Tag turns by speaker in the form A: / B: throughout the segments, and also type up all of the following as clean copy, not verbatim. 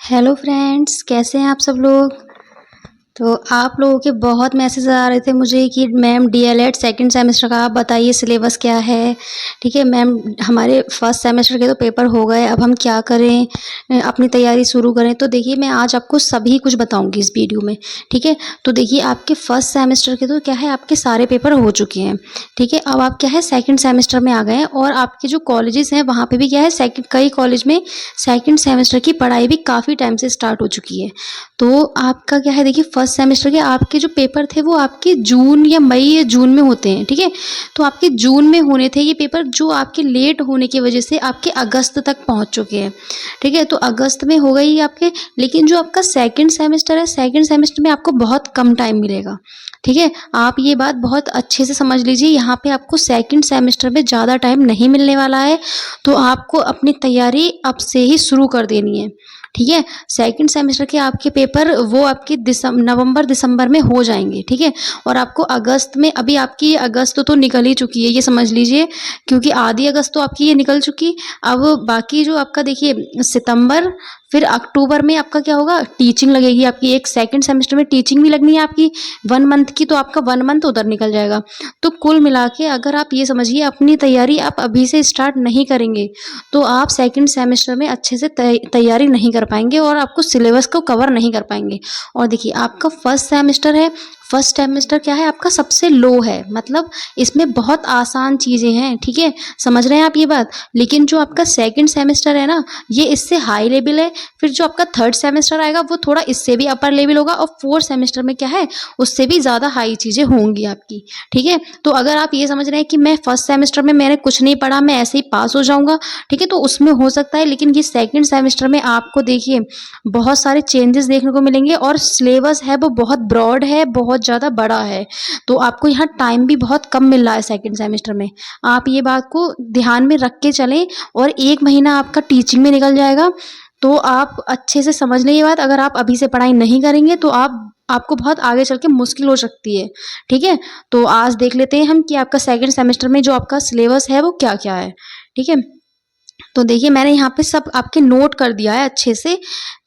A: Hello friends, कैसे हैं आप सब लोग। तो आप लोगों के बहुत मैसेज आ रहे थे मुझे कि मैम डीएलएड सेकंड सेमेस्टर का आप बताइए सिलेबस क्या है। ठीक है मैम, हमारे फर्स्ट सेमेस्टर के तो पेपर हो गए, अब हम क्या करें, अपनी तैयारी शुरू करें। तो देखिए मैं आज आपको सभी कुछ बताऊंगी इस वीडियो में। ठीक है, तो देखिए आपके फर्स्ट सेमेस्टर के तो क्या है, आपके सारे पेपर हो चुके हैं। ठीक है, अब आप क्या है सेकंड सेमेस्टर में आ गए हैं और आपके जो कॉलेजेस हैं वहाँ पे भी क्या है कई कॉलेज में सेकंड सेमेस्टर की पढ़ाई भी काफ़ी टाइम से स्टार्ट हो चुकी है। तो आपका क्या है, देखिए फर्स्ट सेमेस्टर के आपके जो पेपर थे वो आपके जून या मई या जून में होते हैं। ठीक है, तो आपके जून में होने थे ये पेपर, जो आपके लेट होने की वजह से आपके अगस्त तक पहुंच चुके हैं। ठीक है, तो अगस्त में हो गई आपके, लेकिन जो आपका सेकंड सेमेस्टर है, सेकंड सेमेस्टर में आपको बहुत कम टाइम मिलेगा। ठीक है, आप ये बात बहुत अच्छे से समझ लीजिए, यहाँ पे आपको सेकंड सेमेस्टर में ज़्यादा टाइम नहीं मिलने वाला है। तो आपको अपनी तैयारी अब से ही शुरू कर देनी है। ठीक है, सेकंड सेमेस्टर के आपके पेपर वो आपके नवंबर दिसंबर में हो जाएंगे। ठीक है, और आपको अगस्त में, अभी आपकी अगस्त तो निकल ही चुकी है ये समझ लीजिए, क्योंकि आधी अगस्त तो आपकी ये निकल चुकी। अब बाकी जो आपका देखिए सितंबर, फिर अक्टूबर में आपका क्या होगा, टीचिंग लगेगी आपकी। एक सेकंड सेमेस्टर में टीचिंग भी लगनी है आपकी 1 मंथ की, तो आपका 1 मंथ उधर निकल जाएगा। तो कुल मिला के अगर आप ये समझिए अपनी तैयारी आप अभी से स्टार्ट नहीं करेंगे तो आप सेकंड सेमेस्टर में अच्छे से तैयारी नहीं कर पाएंगे और आपको सिलेबस को कवर नहीं कर पाएंगे। और देखिए आपका फर्स्ट सेमेस्टर है, फर्स्ट सेमेस्टर क्या है आपका सबसे लो है, मतलब इसमें बहुत आसान चीज़ें हैं। ठीक है, समझ रहे हैं आप ये बात। लेकिन जो आपका सेकंड सेमेस्टर है ना, ये इससे हाई लेवल है। फिर जो आपका थर्ड सेमेस्टर आएगा वो थोड़ा इससे भी अपर लेवल होगा, और फोर्थ सेमेस्टर में क्या है उससे भी ज़्यादा हाई चीज़ें होंगी आपकी। ठीक है, तो अगर आप ये समझ रहे हैं कि मैं फर्स्ट सेमेस्टर में मैंने कुछ नहीं पढ़ा, मैं ऐसे ही पास हो जाऊंगा, ठीक है, तो उसमें हो सकता है। लेकिन ये सेकंड सेमेस्टर में आपको देखिए बहुत सारे चेंजेस देखने को मिलेंगे, और सिलेबस है वो बहुत ब्रॉड है, बहुत ज़्यादा बड़ा है। तो आपको यहाँ टाइम भी बहुत कम मिल रहा है सेकंड सेमेस्टर में। आप ये बात को ध्यान में रख के चलें, और 1 महीना आपका टीचिंग में निकल जाएगा। तो आप अच्छे से समझ लें ये बात, अगर आप अभी से पढ़ाई नहीं करेंगे तो आपको बहुत आगे चल के मुश्किल हो सकती है। ठीक है, तो आज देख लेते हैं हम कि आपका सेकंड सेमेस्टर में जो आपका सिलेबस है वो क्या क्या है। ठीक है, तो देखिए मैंने यहाँ पे सब आपके नोट कर दिया है अच्छे से,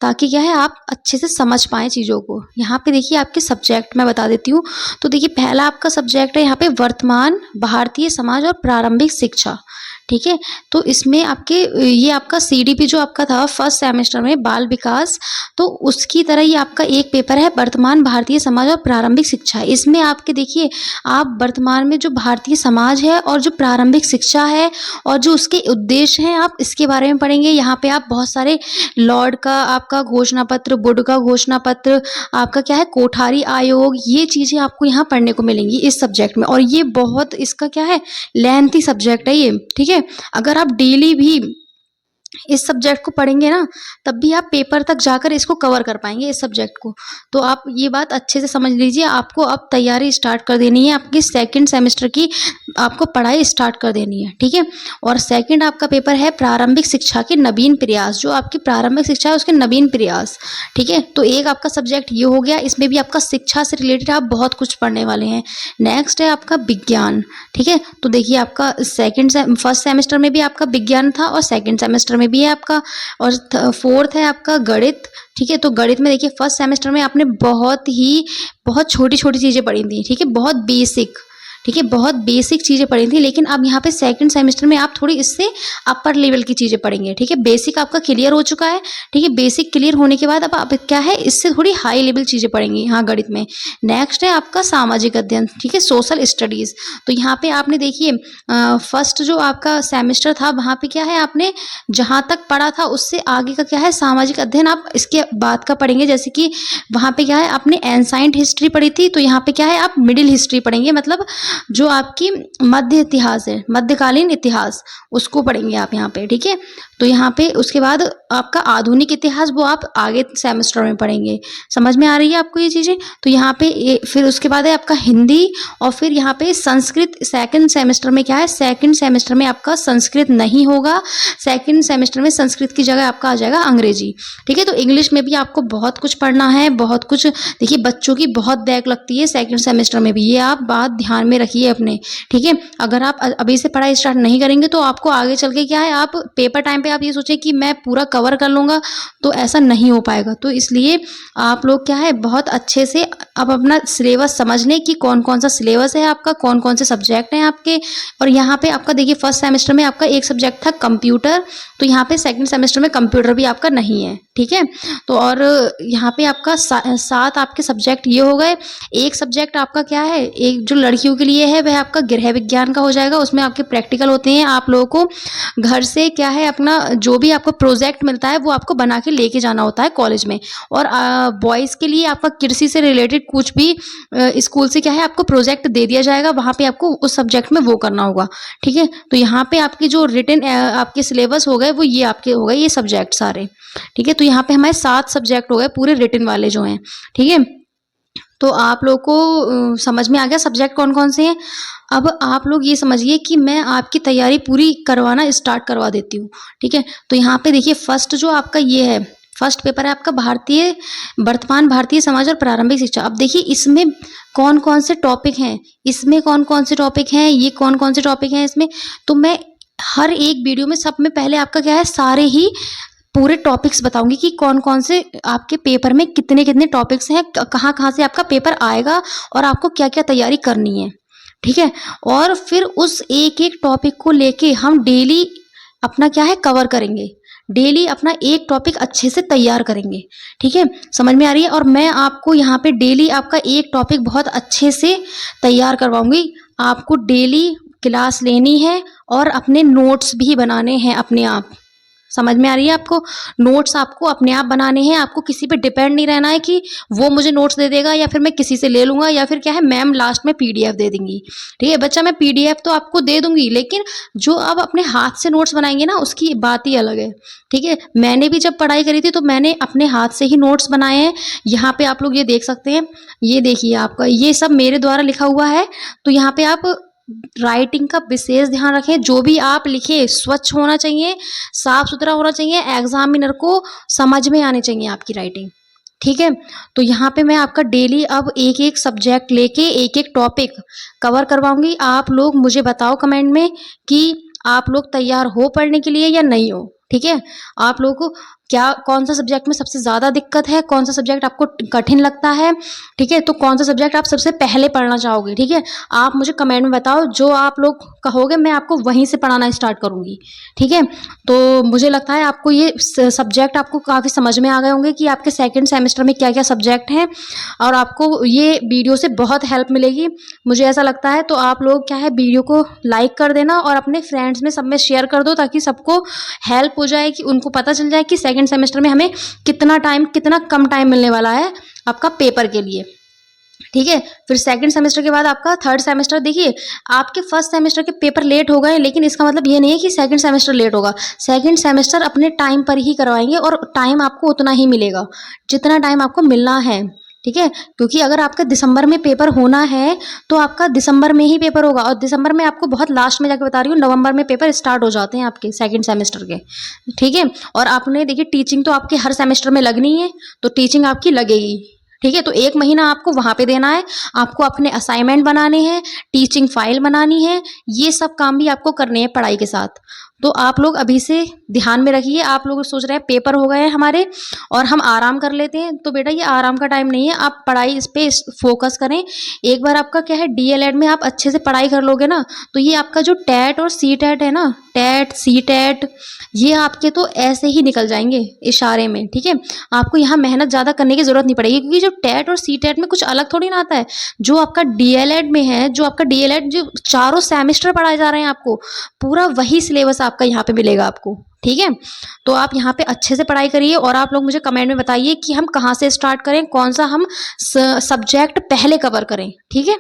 A: ताकि क्या है आप अच्छे से समझ पाएँ चीज़ों को। यहाँ पे देखिए आपके सब्जेक्ट मैं बता देती हूँ। तो देखिए पहला आपका सब्जेक्ट है यहाँ पे वर्तमान भारतीय समाज और प्रारंभिक शिक्षा। ठीक है, तो इसमें आपके ये आपका सीडीपी जो आपका था फर्स्ट सेमेस्टर में बाल विकास, तो उसकी तरह ये आपका एक पेपर है वर्तमान भारतीय समाज और प्रारंभिक शिक्षा। इसमें आपके देखिए आप वर्तमान में जो भारतीय समाज है और जो प्रारंभिक शिक्षा है और जो उसके उद्देश्य हैं आप इसके बारे में पढ़ेंगे। यहाँ पे आप बहुत सारे लॉर्ड का आपका घोषणा पत्र, वुड का घोषणा पत्र, आपका क्या है कोठारी आयोग, ये चीज़ें आपको यहाँ पढ़ने को मिलेंगी इस सब्जेक्ट में। और ये बहुत इसका क्या है लेंथी सब्जेक्ट है ये। ठीक है, अगर आप डेली भी इस सब्जेक्ट को पढ़ेंगे ना, तब भी आप पेपर तक जाकर इसको कवर कर पाएंगे इस सब्जेक्ट को। तो आप ये बात अच्छे से समझ लीजिए, आपको अब तैयारी स्टार्ट कर देनी है, आपकी सेकंड सेमेस्टर की आपको पढ़ाई स्टार्ट कर देनी है। ठीक है, और सेकंड आपका पेपर है प्रारंभिक शिक्षा के नवीन प्रयास, जो आपकी प्रारंभिक शिक्षा है उसके नवीन प्रयास। ठीक है, तो एक आपका सब्जेक्ट ये हो गया, इसमें भी आपका शिक्षा से रिलेटेड आप बहुत कुछ पढ़ने वाले हैं। नेक्स्ट है आपका विज्ञान। ठीक है, तो देखिए आपका फर्स्ट सेमेस्टर में भी आपका विज्ञान था और सेकंड सेमेस्टर में भी है आपका, और फोर्थ है आपका गणित। ठीक है, तो गणित में देखिए फर्स्ट सेमेस्टर में आपने बहुत छोटी छोटी चीज़ें पढ़ी थी। ठीक है, बहुत बेसिक, ठीक है, बहुत बेसिक चीज़ें पढ़ी थी। लेकिन अब यहाँ पे सेकंड सेमेस्टर में आप थोड़ी इससे अपर लेवल की चीज़ें पढ़ेंगे। ठीक है, बेसिक आपका क्लियर हो चुका है। ठीक है, बेसिक क्लियर होने के बाद अब आप क्या है इससे थोड़ी हाई लेवल चीज़ें पढ़ेंगे यहाँ गणित में। नेक्स्ट है आपका सामाजिक अध्ययन। ठीक है, सोशल स्टडीज़। तो यहाँ पे आपने देखिए फर्स्ट जो आपका सेमेस्टर था वहाँ पे क्या है आपने जहाँ तक पढ़ा था उससे आगे का क्या है सामाजिक अध्ययन आप इसके बाद का पढ़ेंगे। जैसे कि वहाँ पे क्या है आपने एंसाइंट हिस्ट्री पढ़ी थी, तो यहाँ पे क्या है आप मिडिल हिस्ट्री पढ़ेंगे, मतलब जो आपकी मध्य इतिहास है, मध्यकालीन इतिहास, उसको पढ़ेंगे आप यहाँ पे। ठीक है, तो यहाँ पे उसके बाद आपका आधुनिक इतिहास वो आप आगे सेमेस्टर में पढ़ेंगे। समझ में आ रही है आपको ये चीज़ें। तो यहाँ पे फिर उसके बाद है आपका हिंदी, और फिर यहाँ पे संस्कृत। सेकंड सेमेस्टर में क्या है, सेकंड सेमेस्टर में आपका संस्कृत नहीं होगा, सेकंड सेमेस्टर में संस्कृत की जगह आपका आ जाएगा अंग्रेजी। ठीक है, तो इंग्लिश में भी आपको बहुत कुछ पढ़ना है, बहुत कुछ। देखिए बच्चों की बहुत बैक लगती है सेकंड सेमेस्टर में भी, ये आप बात ध्यान में रखिए अपने। ठीक है, अगर आप अभी से पढ़ाई स्टार्ट नहीं करेंगे तो आपको आगे चल के क्या है आप पेपर टाइम पे आप ये सोचें कि मैं पूरा कवर कर लूँगा, तो ऐसा नहीं हो पाएगा। तो इसलिए आप लोग क्या है बहुत अच्छे से अब अपना सिलेबस समझ लें कि कौन-कौन सा सिलेबस है आपका, कौन-कौन से सब्जेक्ट हैं आपके। और यहाँ पे आपका देखिए फर्स्ट सेमेस्टर में आपका एक सब्जेक्ट था कंप्यूटर, तो यहाँ पे सेकंड सेमेस्टर में कंप्यूटर भी आपका नहीं है, ठीक है। तो और यहाँ पे आपका 7 आपके सब्जेक्ट ये हो गए। एक सब्जेक्ट आपका क्या है, एक जो लड़कियों के लिए है वह आपका गृह विज्ञान का हो जाएगा। उसमें आपके प्रैक्टिकल होते हैं, आप लोगों को घर से क्या है अपना जो भी आपको प्रोजेक्ट मिलता है वो आपको बना के लेके जाना होता है कॉलेज में। और बॉयज़ के लिए आपका कृषि से रिलेटेड कुछ भी स्कूल से क्या है आपको प्रोजेक्ट दे दिया जाएगा, वहाँ पे आपको उस सब्जेक्ट में वो करना होगा, ठीक है। तो यहाँ पे आपकी जो रिटन आपके सिलेबस हो गए वो ये आपके हो गए ये सब्जेक्ट सारे, ठीक है। तो यहाँ पे हमारे 7 सब्जेक्ट हो गए पूरे रिटन वाले जो हैं, ठीक है। तो आप लोग को समझ में आ गया सब्जेक्ट कौन-कौन से हैं। अब आप लोग ये समझिए कि मैं आपकी तैयारी पूरी करवाना स्टार्ट करवा देती हूँ, ठीक है। तो यहाँ पे देखिए फर्स्ट जो आपका ये है, फर्स्ट पेपर है आपका वर्तमान भारतीय समाज और प्रारंभिक शिक्षा। अब देखिए इसमें कौन-कौन से टॉपिक हैं, इसमें कौन-कौन से टॉपिक हैं, ये कौन-कौन से टॉपिक हैं इसमें। तो मैं हर एक वीडियो में सब में पहले आपका क्या है सारे ही पूरे टॉपिक्स बताऊंगी कि कौन-कौन से आपके पेपर में कितने-कितने टॉपिक्स हैं, कहाँ-कहाँ से आपका पेपर आएगा और आपको क्या-क्या तैयारी करनी है, ठीक है। और फिर उस एक-एक टॉपिक को लेके हम डेली अपना क्या है कवर करेंगे, डेली अपना एक टॉपिक अच्छे से तैयार करेंगे, ठीक है। समझ में आ रही है। और मैं आपको यहाँ पे डेली आपका एक टॉपिक बहुत अच्छे से तैयार करवाऊंगी। आपको डेली क्लास लेनी है और अपने नोट्स भी बनाने हैं अपने आप। समझ में आ रही है आपको। नोट्स आपको अपने आप बनाने हैं, आपको किसी पे डिपेंड नहीं रहना है कि वो मुझे नोट्स दे देगा या फिर मैं किसी से ले लूँगा या फिर क्या है मैम लास्ट में पीडीएफ दे देंगी, ठीक है। बच्चा मैं पीडीएफ तो आपको दे दूँगी, लेकिन जो आप अपने हाथ से नोट्स बनाएंगे ना उसकी बात ही अलग है, ठीक है। मैंने भी जब पढ़ाई करी थी तो मैंने अपने हाथ से ही नोट्स बनाए हैं। यहाँ पे आप लोग ये देख सकते हैं, ये देखिए आपका ये सब मेरे द्वारा लिखा हुआ है। तो यहाँ पे आप राइटिंग का विशेष ध्यान रखें, जो भी आप लिखें स्वच्छ होना चाहिए, साफ सुथरा होना चाहिए, एग्जामिनर को समझ में आनी चाहिए आपकी राइटिंग, ठीक है। तो यहाँ पे मैं आपका डेली अब एक एक सब्जेक्ट लेके एक एक टॉपिक कवर करवाऊंगी। आप लोग मुझे बताओ कमेंट में कि आप लोग तैयार हो पढ़ने के लिए या नहीं हो, ठीक है। आप लोगों को क्या कौन सा सब्जेक्ट में सबसे ज़्यादा दिक्कत है, कौन सा सब्जेक्ट आपको कठिन लगता है, ठीक है। तो कौन सा सब्जेक्ट आप सबसे पहले पढ़ना चाहोगे, ठीक है। आप मुझे कमेंट में बताओ, जो आप लोग कहोगे मैं आपको वहीं से पढ़ाना स्टार्ट करूँगी, ठीक है। तो मुझे लगता है आपको ये सब्जेक्ट आपको काफ़ी समझ में आ गए होंगे कि आपके सेकेंड सेमेस्टर में क्या क्या सब्जेक्ट हैं, और आपको ये वीडियो से बहुत हेल्प मिलेगी, मुझे ऐसा लगता है। तो आप लोग क्या है वीडियो को लाइक कर देना और अपने फ्रेंड्स में सब में शेयर कर दो, ताकि सबको हेल्प हो जाए, कि उनको पता चल जाए कि सेकेंड सेमेस्टर में हमें कितना कम टाइम मिलने वाला है आपका पेपर के लिए, ठीक है। फिर सेकंड सेमेस्टर के बाद आपका थर्ड सेमेस्टर। देखिए आपके फर्स्ट सेमेस्टर के पेपर लेट हो गए, लेकिन इसका मतलब ये नहीं है कि सेकंड सेमेस्टर लेट होगा। सेकंड सेमेस्टर अपने टाइम पर ही करवाएंगे और टाइम आपको उतना ही मिलेगा जितना टाइम आपको मिलना है, ठीक है। क्योंकि अगर आपका दिसंबर में पेपर होना है तो आपका दिसंबर में ही पेपर होगा, और दिसंबर में आपको बहुत लास्ट में जाके बता रही हूँ, नवंबर में पेपर स्टार्ट हो जाते हैं आपके सेकंड सेमेस्टर के, ठीक है। और आपने देखिए टीचिंग तो आपके हर सेमेस्टर में लगनी है, तो टीचिंग आपकी लगेगी, ठीक है। तो 1 महीना आपको वहाँ पे देना है, आपको अपने असाइनमेंट बनाने हैं, टीचिंग फाइल बनानी है, ये सब काम भी आपको करने हैं पढ़ाई के साथ। तो आप लोग अभी से ध्यान में रखिए। आप लोग सोच रहे हैं पेपर हो गए हैं हमारे और हम आराम कर लेते हैं, तो बेटा ये आराम का टाइम नहीं है, आप पढ़ाई इस पे फोकस करें। एक बार आपका क्या है डीएलएड में आप अच्छे से पढ़ाई कर लोगे ना, तो ये आपका जो टेट और सी टेट है ना, टेट सी टेट, ये आपके तो ऐसे ही निकल जाएंगे इशारे में, ठीक है। आपको यहाँ मेहनत ज़्यादा करने की ज़रूरत नहीं पड़ेगी, क्योंकि जो टेट और सी टेट में कुछ अलग थोड़ी ना आता है। जो आपका डीएलएड में है, जो आपका डीएलएड जो चारों सेमेस्टर पढ़ाए जा रहे हैं आपको, पूरा वही सिलेबस आपका यहाँ पे मिलेगा आपको, ठीक है। तो आप यहाँ पे अच्छे से पढ़ाई करिए और आप लोग मुझे कमेंट में बताइए कि हम कहाँ से स्टार्ट करें, कौन सा हम सब्जेक्ट पहले कवर करें, ठीक है।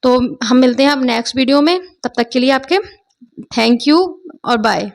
A: तो हम मिलते हैं अब नेक्स्ट वीडियो में, तब तक के लिए आपके थैंक यू और बाय।